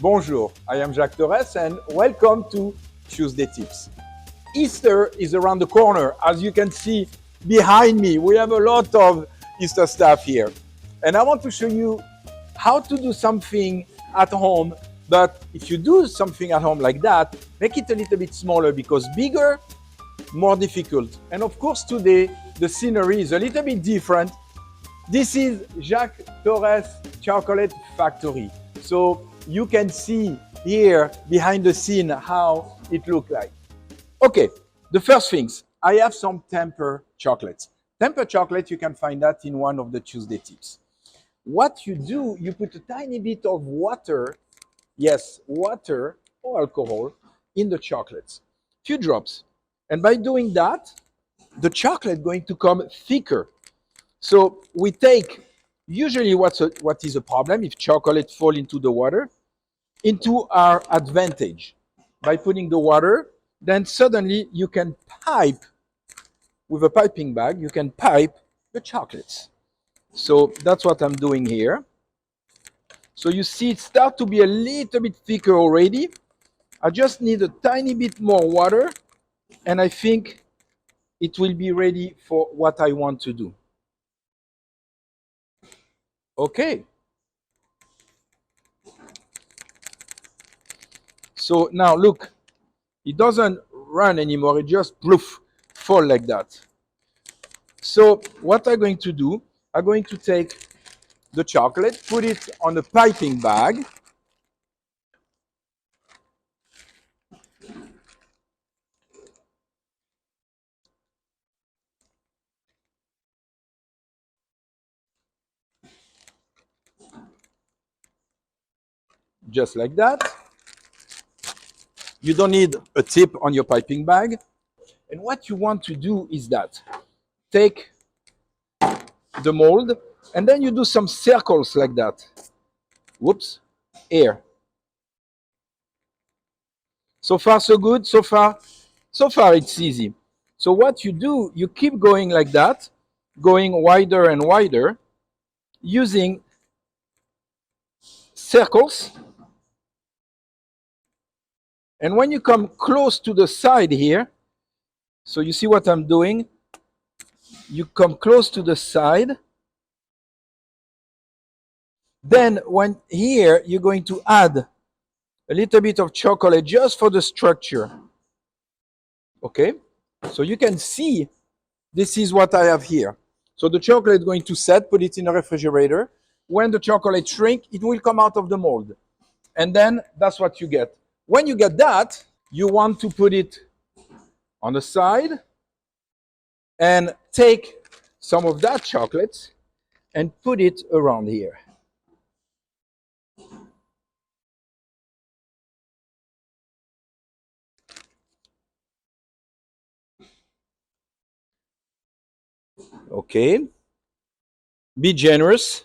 Bonjour, I am Jacques Torres and welcome to Tuesday Tips. Easter is around the corner. As you can see behind me, we have a lot of Easter stuff here. And I want to show you how to do something at home. But if you do something at home like that, make it a little bit smaller because bigger, more difficult. And of course, today the scenery is a little bit different. This is Jacques Torres Chocolate Factory. So you can see here behind the scene how it looks like. Okay, the first things, I have some temper chocolates. Temper chocolate, you can find that in one of the Tuesday tips. What you do, you put a tiny bit of water, yes, water or alcohol in the chocolates, few drops. And by doing that, the chocolate going to come thicker. So we take usually what is a problem if chocolate fall into the water into our advantage. By putting the water, then suddenly you can pipe with a piping bag, you can pipe the chocolates. So that's what I'm doing here. So you see it start to be a little bit thicker already. I just need a tiny bit more water and I think it will be ready for what I want to do. Okay. So now look, it doesn't run anymore, it just poof, fall like that. So what I'm going to do, I'm going to take the chocolate, put it on a piping bag. Just like that. You don't need a tip on your piping bag. And what you want to do is that take the mold and then you do some circles like that. Whoops, air. So far so good, so far it's easy. So what you do, you keep going like that, going wider and wider, using circles. And when you come close to the side here, so you see what I'm doing, you come close to the side. Then when here, you're going to add a little bit of chocolate just for the structure. Okay, so you can see this is what I have here. So the chocolate is going to set, put it in a refrigerator. When the chocolate shrink, it will come out of the mold. And then that's what you get. When you get that, you want to put it on the side and take some of that chocolate and put it around here. Okay. Be generous,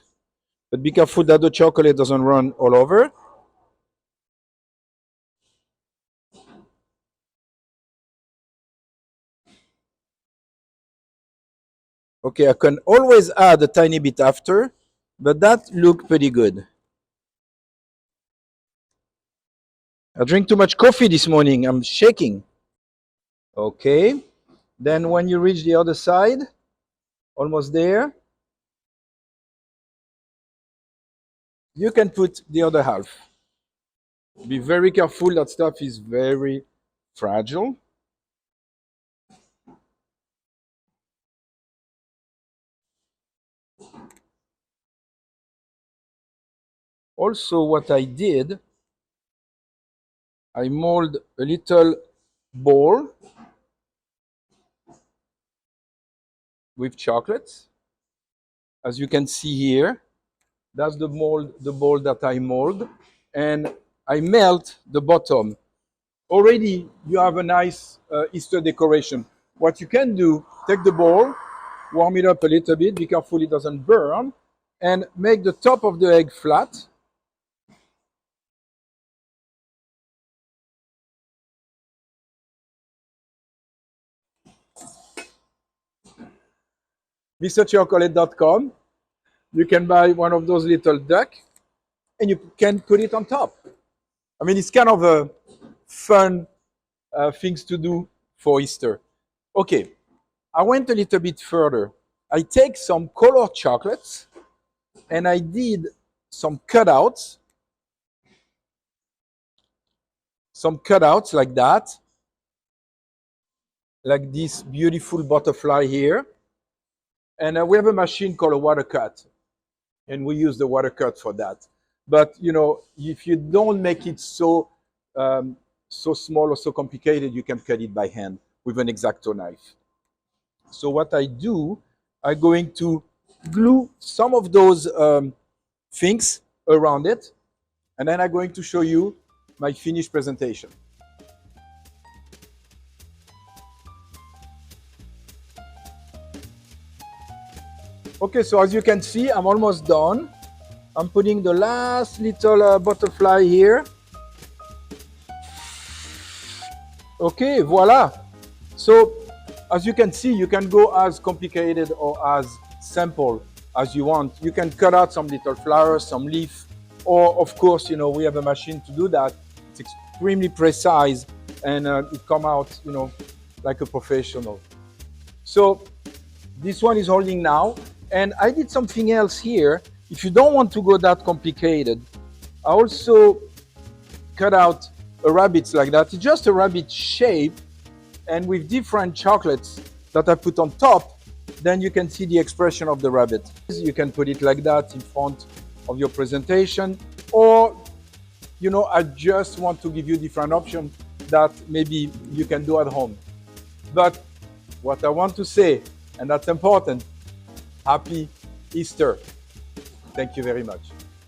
but be careful that the chocolate doesn't run all over. Okay, I can always add a tiny bit after, but that looked pretty good. I drank too much coffee this morning. I'm shaking. Okay. Then when you reach the other side, almost there, you can put the other half. Be very careful. That stuff is very fragile. Also, what I did, I mold a little bowl with chocolates. As you can see here, that's the bowl that I mold, and I melt the bottom. Already, you have a nice Easter decoration. What you can do, take the bowl, warm it up a little bit, be careful it doesn't burn, and make the top of the egg flat. MrChocolate.com. You can buy one of those little duck, and you can put it on top. I mean, it's kind of a fun things to do for Easter. Okay, I went a little bit further. I take some colored chocolates and I did some cutouts like that, like this beautiful butterfly here. And we have a machine called a water cut, and we use the water cut for that. But you know, if you don't make it so small or so complicated, you can cut it by hand with an X-Acto knife. So what I do, I'm going to glue some of those things around it, and then I'm going to show you my finished presentation. Okay, so as you can see, I'm almost done. I'm putting the last little butterfly here. Okay, voila. So as you can see, you can go as complicated or as simple as you want. You can cut out some little flowers, some leaf, or of course, you know, we have a machine to do that. It's extremely precise and it come out, you know, like a professional. So this one is holding now. And I did something else here. If you don't want to go that complicated, I also cut out a rabbit like that. It's just a rabbit shape, and with different chocolates that I put on top, then you can see the expression of the rabbit. You can put it like that in front of your presentation, or you know, I just want to give you different options that maybe you can do at home. But what I want to say, and that's important, Happy Easter. Thank you very much.